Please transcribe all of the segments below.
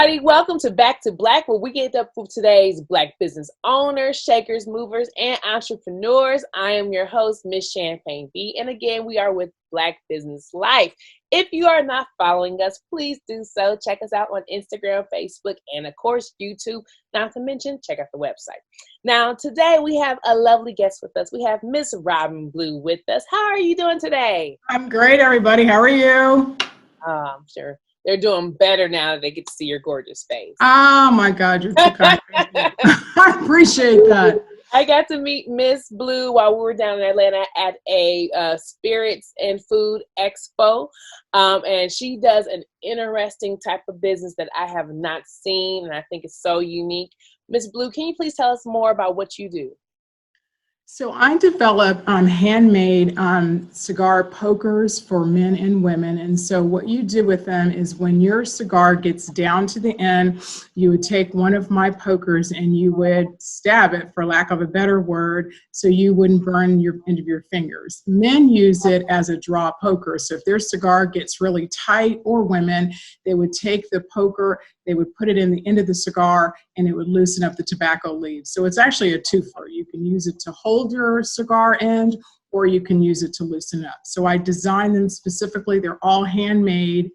everybody. Welcome to Back to Black, where we get up for today's Black business owners, shakers, movers, and entrepreneurs. I am your host, Miss Champagne B, and again, we are with Black Business Life. If you are not following us, please do so. Check us out on Instagram, Facebook, and of course, YouTube. Not to mention, check out the website. Now, today we have a lovely guest with us. We have Miss Robin Blue with us. How are you doing today? I'm great, everybody. How are you? I'm sure they're doing better now that they get to see your gorgeous face. Oh my God, you're too kind. I appreciate that. I got to meet Miss Blue while we were down in Atlanta at a spirits and food expo. And she does an interesting type of business that I have not seen, and I think it's so unique. Miss Blue, can you please tell us more about what you do? So I develop handmade cigar pokers for men and women. And so what you do with them is when your cigar gets down to the end, you would take one of my pokers and you would stab it, for lack of a better word, so you wouldn't burn your end of your fingers. Men use it as a draw poker. So if their cigar gets really tight, or women, they would take the poker, they would put it in the end of the cigar, and it would loosen up the tobacco leaves. So it's actually a twofer. You can use it to hold your cigar end, or you can use it to loosen up. So I designed them specifically. They're all handmade,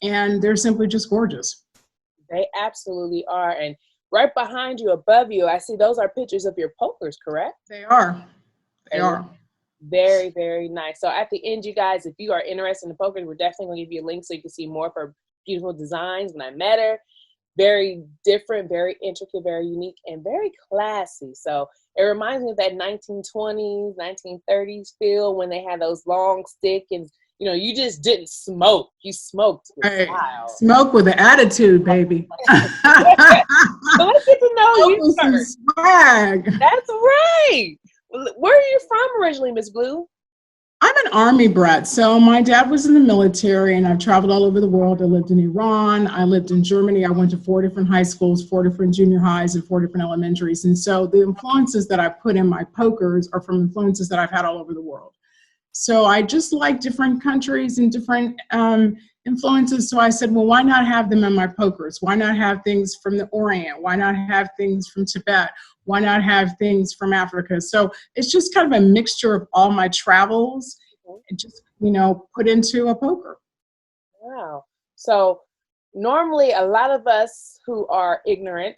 and they're simply just gorgeous. They absolutely are. And right behind you, above you, I see those are pictures of your pokers, correct? They are. They are. Very, very nice. So at the end, you guys, if you are interested in the pokers, we're definitely going to give you a link so you can see more of her beautiful designs. When I met her, very different, very intricate, very unique, and very classy. So it reminds me of that 1920s, 1930s feel when they had those long stick and, you know, you just didn't smoke. You smoked with style. Smoke with an attitude, baby. So let's get to know you first. Swag. That's right. Where are you from originally, Miss Blue? I'm an Army brat. So my dad was in the military, and I've traveled all over the world. I lived in Iran. I lived in Germany. I went to 4 different high schools, 4 different junior highs, and 4 different elementaries. And so the influences that I put in my pokers are from influences that I've had all over the world. So I just like different countries and different influences. So I said, well, why not have them in my pokers? Why not have things from the Orient? Why not have things from Tibet? Why not have things from Africa? So it's just kind of a mixture of all my travels and just, put into a poker. Wow. So normally a lot of us who are ignorant,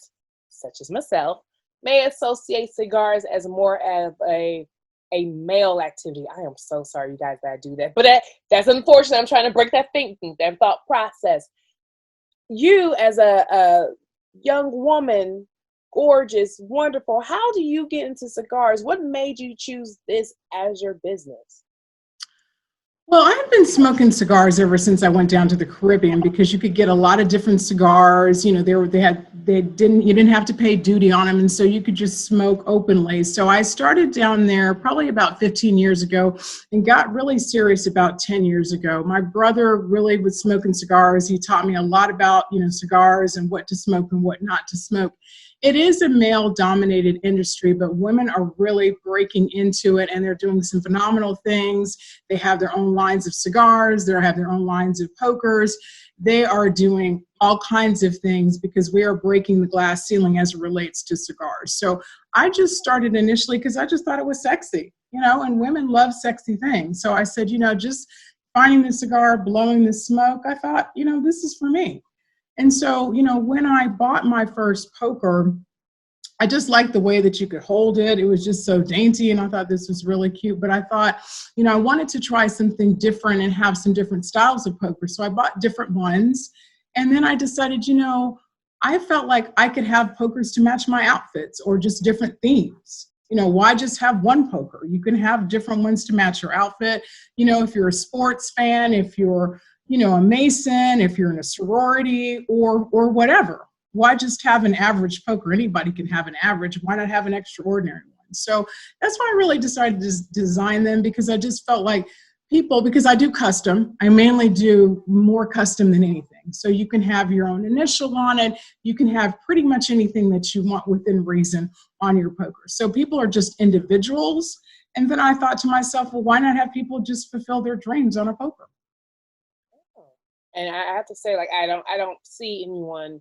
such as myself, may associate cigars as more of a male activity. I am so sorry, you guys, that I do that. But that's unfortunate. I'm trying to break that thinking, that thought process. You as a young woman, gorgeous, wonderful, how do you get into cigars? What made you choose this as your business? Well, I've been smoking cigars ever since I went down to the Caribbean, because you could get a lot of different cigars. You didn't have to pay duty on them, and so you could just smoke openly. So I started down there probably about 15 years ago and got really serious about 10 years ago. My brother really was smoking cigars. He taught me a lot about, cigars and what to smoke and what not to smoke. It is a male-dominated industry, but women are really breaking into it, and they're doing some phenomenal things. They have their own lines of cigars. They have their own lines of pokers. They are doing all kinds of things because we are breaking the glass ceiling as it relates to cigars. So I just started initially because I just thought it was sexy, and women love sexy things. So I said, just finding the cigar, blowing the smoke, I thought, this is for me. And so, when I bought my first poker, I just liked the way that you could hold it. It was just so dainty, and I thought this was really cute. But I thought, I wanted to try something different and have some different styles of poker. So I bought different ones. And then I decided, I felt like I could have pokers to match my outfits or just different themes. Why just have one poker? You can have different ones to match your outfit. If you're a sports fan, if you're a Mason, if you're in a sorority or whatever, why just have an average poker? Anybody can have an average. Why not have an extraordinary one? So that's why I really decided to design them, because I just felt like because I do custom, I mainly do more custom than anything. So you can have your own initial on it. You can have pretty much anything that you want within reason on your poker. So people are just individuals. And then I thought to myself, well, why not have people just fulfill their dreams on a poker? And I have to say, I don't see anyone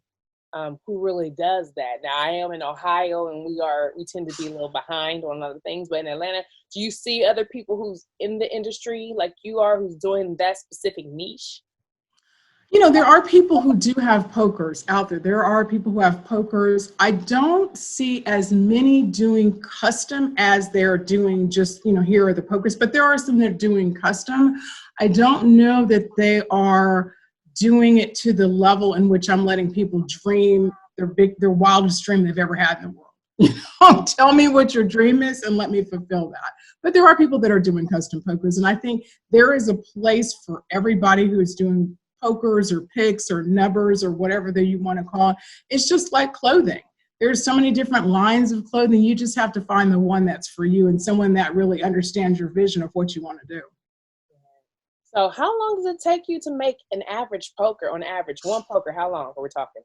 who really does that. Now, I am in Ohio, and we tend to be a little behind on other things. But in Atlanta, do you see other people who's in the industry like you are, who's doing that specific niche? You know, there are people who do have pokers out there. There are people who have pokers. I don't see as many doing custom as they're doing just, you know, here are the pokers, but there are some that are doing custom. I don't know that they are doing it to the level in which I'm letting people dream their wildest dream they've ever had in the world. You know, tell me what your dream is and let me fulfill that. But there are people that are doing custom pokers, and I think there is a place for everybody who is doing pokers or picks or nubbers or whatever that you want to call it. It's just like clothing. There's so many different lines of clothing. You just have to find the one that's for you and someone that really understands your vision of what you want to do. So how long does it take you to make an average poker? On average, one poker, how long are we talking?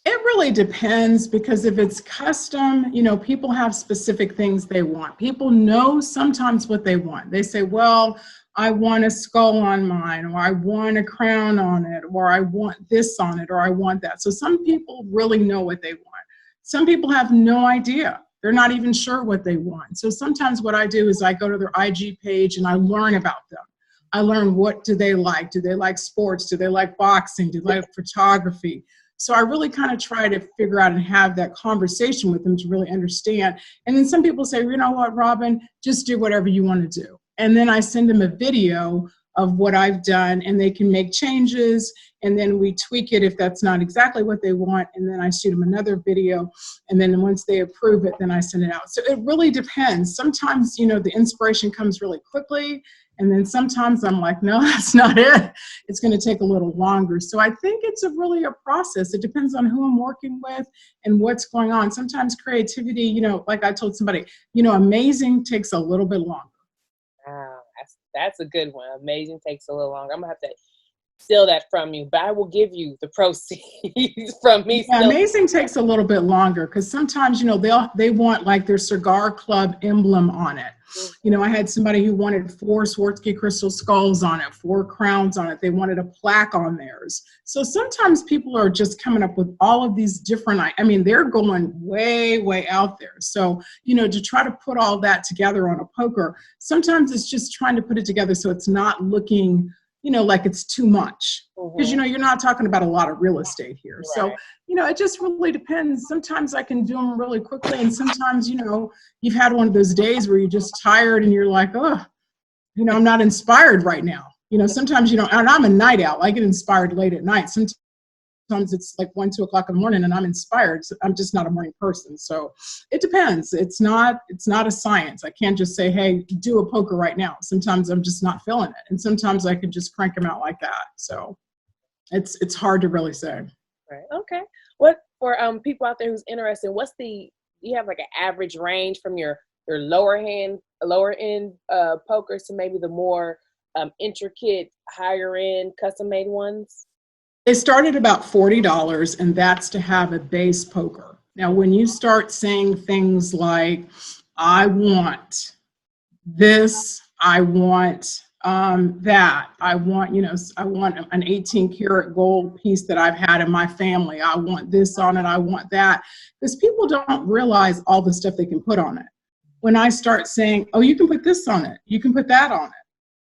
It really depends, because if it's custom, you know, people have specific things they want. People know sometimes what they want. They say, well, I want a skull on mine, or I want a crown on it, or I want this on it, or I want that. So some people really know what they want. Some people have no idea. They're not even sure what they want. So sometimes what I do is I go to their IG page and I learn about them. I learn, what do they like? Do they like sports? Do they like boxing? Do they like photography? So I really kind of try to figure out and have that conversation with them to really understand. And then some people say, you know what, Robin, just do whatever you want to do. And then I send them a video of what I've done, and they can make changes, and then we tweak it if that's not exactly what they want, and then I shoot them another video, and then once they approve it, then I send it out. So it really depends. Sometimes, you know, the inspiration comes really quickly, and then sometimes I'm like, no, that's not it. It's going to take a little longer. So I think it's really a process. It depends on who I'm working with and what's going on. Sometimes creativity, you know, like I told somebody, you know, amazing takes a little bit longer. Wow, that's a good one. Amazing takes a little longer. I'm gonna have to steal that from you, but I will give you the proceeds from me. Yeah, amazing takes a little bit longer, because sometimes, you know, they want like their cigar club emblem on it. You know, I had somebody who wanted 4 Swarovski crystal skulls on it, 4 crowns on it. They wanted a plaque on theirs. So sometimes people are just coming up with all of these different, I mean, they're going way, way out there. So, you know, to try to put all that together on a poker, sometimes it's just trying to put it together so it's not looking, you know, like it's too much. Because, you know, you're not talking about a lot of real estate here. Right. So, you know, it just really depends. Sometimes I can do them really quickly. And sometimes, you know, you've had one of those days where you're just tired and you're like, oh, you know, I'm not inspired right now. You know, sometimes, you know, and I'm a night owl. I get inspired late at night. Sometimes it's like 1, 2 o'clock in the morning and I'm inspired. So I'm just not a morning person. So it depends. It's not a science. I can't just say, hey, do a poker right now. Sometimes I'm just not feeling it. And sometimes I can just crank them out like that. So it's hard to really say. Right. Okay. What for people out there who's interested, do you have like an average range from your lower end pokers to maybe the more intricate, higher end, custom made ones? They start at about $40, and that's to have a base poker. Now, when you start saying things like, I want this, I want that, I want, you know, I want an 18 karat gold piece that I've had in my family. I want this on it. I want that. Because people don't realize all the stuff they can put on it. When I start saying, oh, you can put this on it, you can put that on it,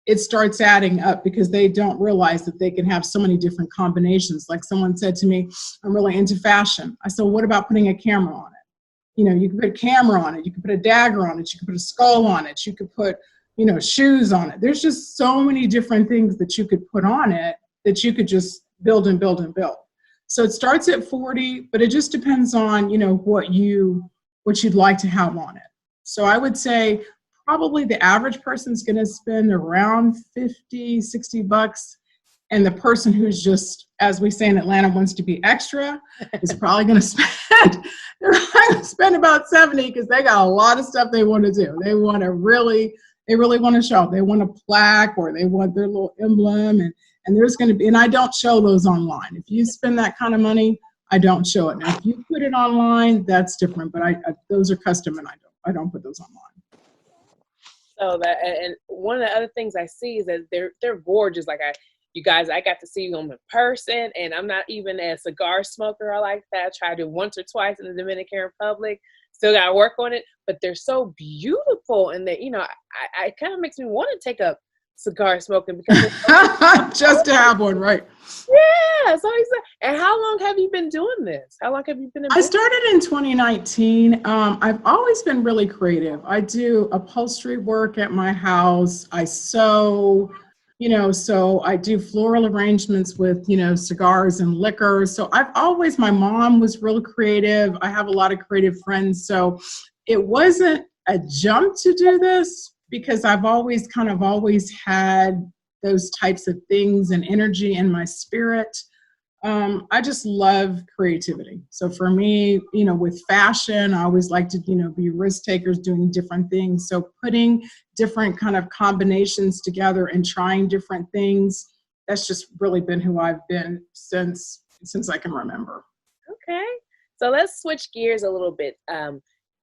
it starts adding up, because they don't realize that they can have so many different combinations. Like someone said to me, I'm really into fashion. I said, well, what about putting a camera on it? You know, you can put a camera on it, you can put a dagger on it, you can put a skull on it, you could put, you know, shoes on it. There's just so many different things that you could put on it that you could just build and build and build. So it starts at 40, but it just depends on, you know, what you'd like to have on it. So I would say probably the average person's going to spend around $50, $60. And the person who's just, as we say in Atlanta, wants to be extra is probably going to spend about 70, because they got a lot of stuff they want to do. They really want to show. They want a plaque, or they want their little emblem, and there's going to be, and I don't show those online. If you spend that kind of money, I don't show it. Now, if you put it online, that's different, but those are custom, and I don't put those online. So and one of the other things I see is that they're gorgeous. Like You guys, I got to see them in person, and I'm not even a cigar smoker. I like that. I tried it once or twice in the Dominican Republic. Still got to work on it, but they're so beautiful, and that, you know, I it kind of makes me want to take up cigar smoking because Just to have one, right? yeah. So and how long have you been doing this? How long have you been in I business? started in 2019. I've always been really creative. I do upholstery work at my house. I sew, so I do floral arrangements with, cigars and liquor. So my mom was real creative. I have a lot of creative friends. So it wasn't a jump to do this because I've always had those types of things and energy in my spirit. I just love creativity. So for me, with fashion, I always like to, be risk takers doing different things. So putting different kind of combinations together and trying different things, that's just really been who I've been since I can remember. Okay. So let's switch gears a little bit.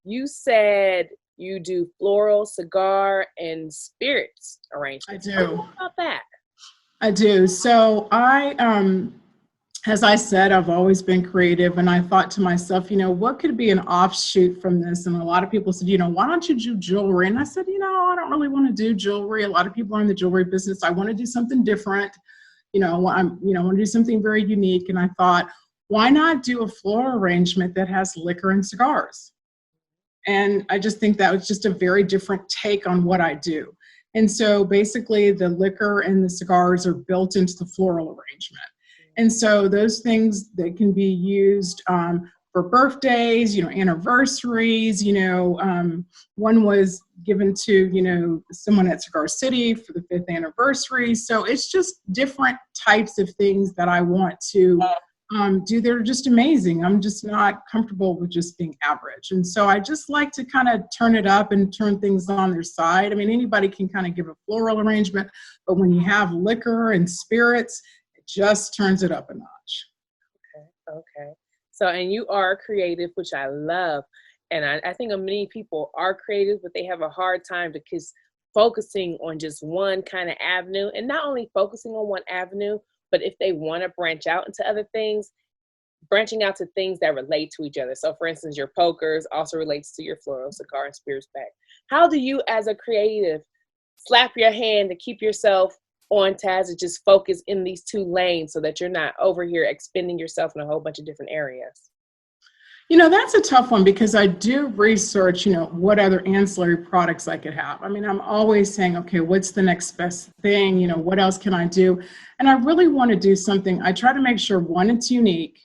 You said you do floral, cigar, and spirits arrangements. I Tell do. me about that. I do. So as I said, I've always been creative, and I thought to myself, what could be an offshoot from this? And a lot of people said, why don't you do jewelry? And I said, I don't really want to do jewelry. A lot of people are in the jewelry business. I want to do something different. I want to do something very unique. And I thought, why not do a floral arrangement that has liquor and cigars? And I just think that was just a very different take on what I do. And so basically the liquor and the cigars are built into the floral arrangement. And so those things that can be used for birthdays, anniversaries, one was given to, someone at Cigar City for the 5th anniversary. So it's just different types of things that I want to do. They're just amazing. I'm just not comfortable with just being average. And so I just like to kind of turn it up and turn things on their side. I mean, anybody can kind of give a floral arrangement, but when you have liquor and spirits, just turns it up a notch. Okay. So, and you are creative, which I love. And I think many people are creative, but they have a hard time because focusing on just one kind of avenue, and not only focusing on one avenue, but if they want to branch out into other things, branching out to things that relate to each other. So for instance, your pokers also relates to your floral, cigar, and spirits bag. How do you as a creative slap your hand to keep yourself on task to just focus in these two lanes so that you're not over here expending yourself in a whole bunch of different areas? That's a tough one because I do research, what other ancillary products I could have. I mean, I'm always saying, okay, what's the next best thing? What else can I do? And I really want to do something. I try to make sure, one, it's unique.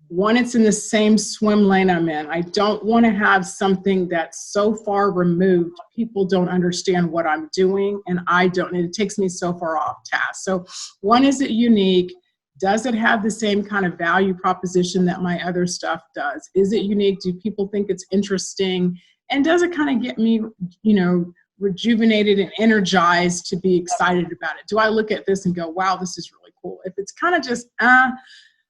One, it's in the same swim lane I'm in. I don't want to have something that's so far removed, people don't understand what I'm doing, and I don't, and it takes me so far off task. So one, is it unique? Does it have the same kind of value proposition that my other stuff does? Is it unique? Do people think it's interesting? And does it kind of get me, rejuvenated and energized to be excited about it? Do I look at this and go, wow, this is really cool? If it's kind of just,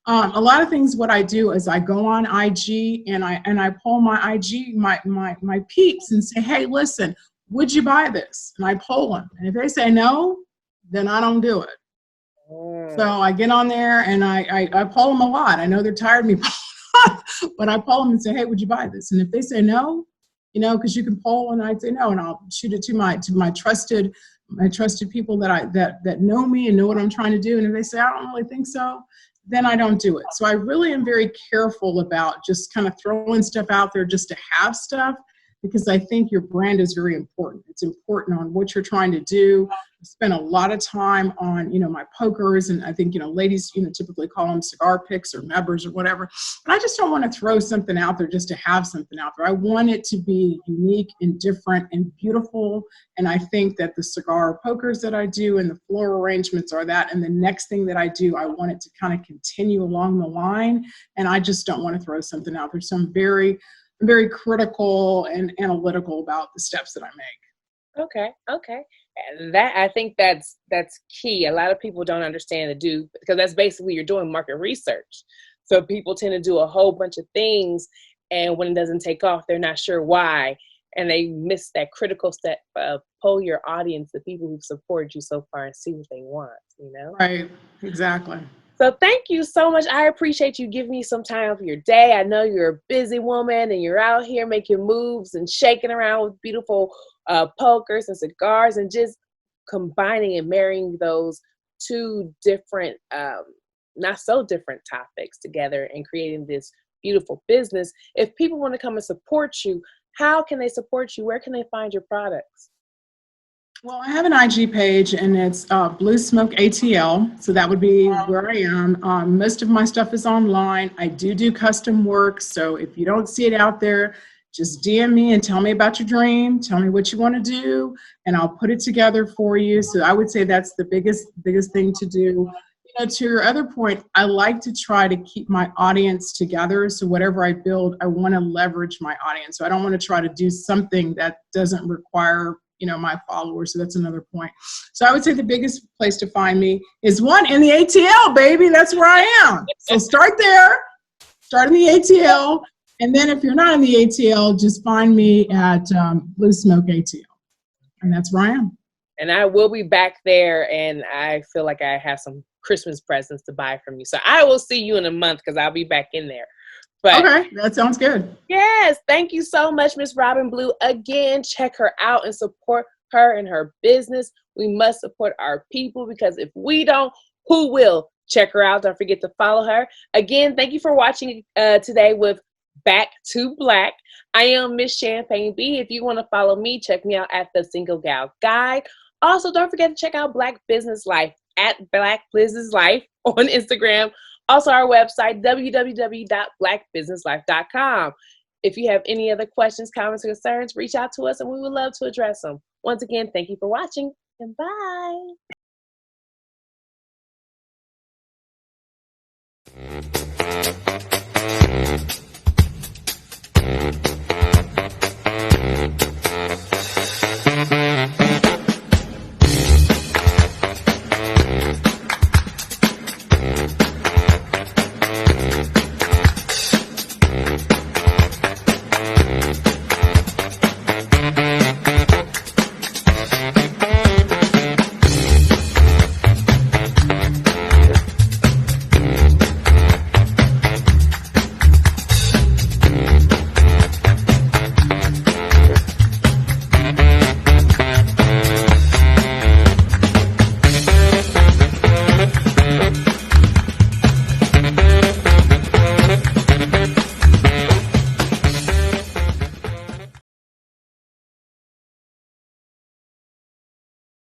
a lot of things, what I do is I go on IG and I poll my IG, my peeps and say, hey, listen, would you buy this? And I poll them. And if they say no, then I don't do it. So I get on there and I poll them a lot. I know they're tired of me, but I poll them and say, hey, would you buy this? And if they say no, because you can poll, and I'd say no, and I'll shoot it to my trusted people that know me and know what I'm trying to do. And if they say, I don't really think so, then I don't do it. So I really am very careful about just kind of throwing stuff out there just to have stuff, because I think your brand is very important. It's important on what you're trying to do. I spend a lot of time on, my pokers, and I think, ladies, typically call them cigar picks or members or whatever. But I just don't want to throw something out there just to have something out there. I want it to be unique and different and beautiful. And I think that the cigar pokers that I do and the floral arrangements are that. And the next thing that I do, I want it to kind of continue along the line. And I just don't want to throw something out there. So I'm very critical and analytical about the steps that I make. Okay. And that, I think that's key. A lot of people don't understand because that's basically, you're doing market research. So people tend to do a whole bunch of things, and when it doesn't take off, they're not sure why. and they miss that critical step of poll your audience, the people who've supported you so far, and see what they want, you know? Right, exactly. So thank you so much. I appreciate you giving me some time of your day. I know you're a busy woman and you're out here making moves and shaking around with beautiful pokers and cigars and just combining and marrying those two different, not so different topics together and creating this beautiful business. If people want to come and support you, how can they support you? Where can they find your products? Well, I have an IG page and it's Blue Smoke ATL. So that would be where I am. Most of my stuff is online. I do custom work. So if you don't see it out there, just DM me and tell me about your dream. Tell me what you want to do and I'll put it together for you. So I would say that's the biggest thing to do. You know, to your other point, I like to try to keep my audience together. So whatever I build, I want to leverage my audience. So I don't want to try to do something that doesn't require, you know, my followers. So that's another point. So I would say the biggest place to find me is one in the ATL, baby. That's where I am. So start there, start in the ATL. And then if you're not in the ATL, just find me at Blue Smoke ATL. And that's where I am. And I will be back there, and I feel like I have some Christmas presents to buy from you. So I will see you in a month because I'll be back in there. But okay, that sounds good. Yes, thank you so much, Miss Robin Blue. Again, check her out and support her and her business. We must support our people because if we don't, who will? Check her out. Don't forget to follow her. Again, thank you for watching today with Back to Black. I am Miss Champagne B. If you want to follow me, check me out at the Single Gal Guide. Also, don't forget to check out Black Business Life at BlackBusinessLife on Instagram. Also, our website, www.blackbusinesslife.com. If you have any other questions, comments, or concerns, reach out to us and we would love to address them. Once again, thank you for watching and bye.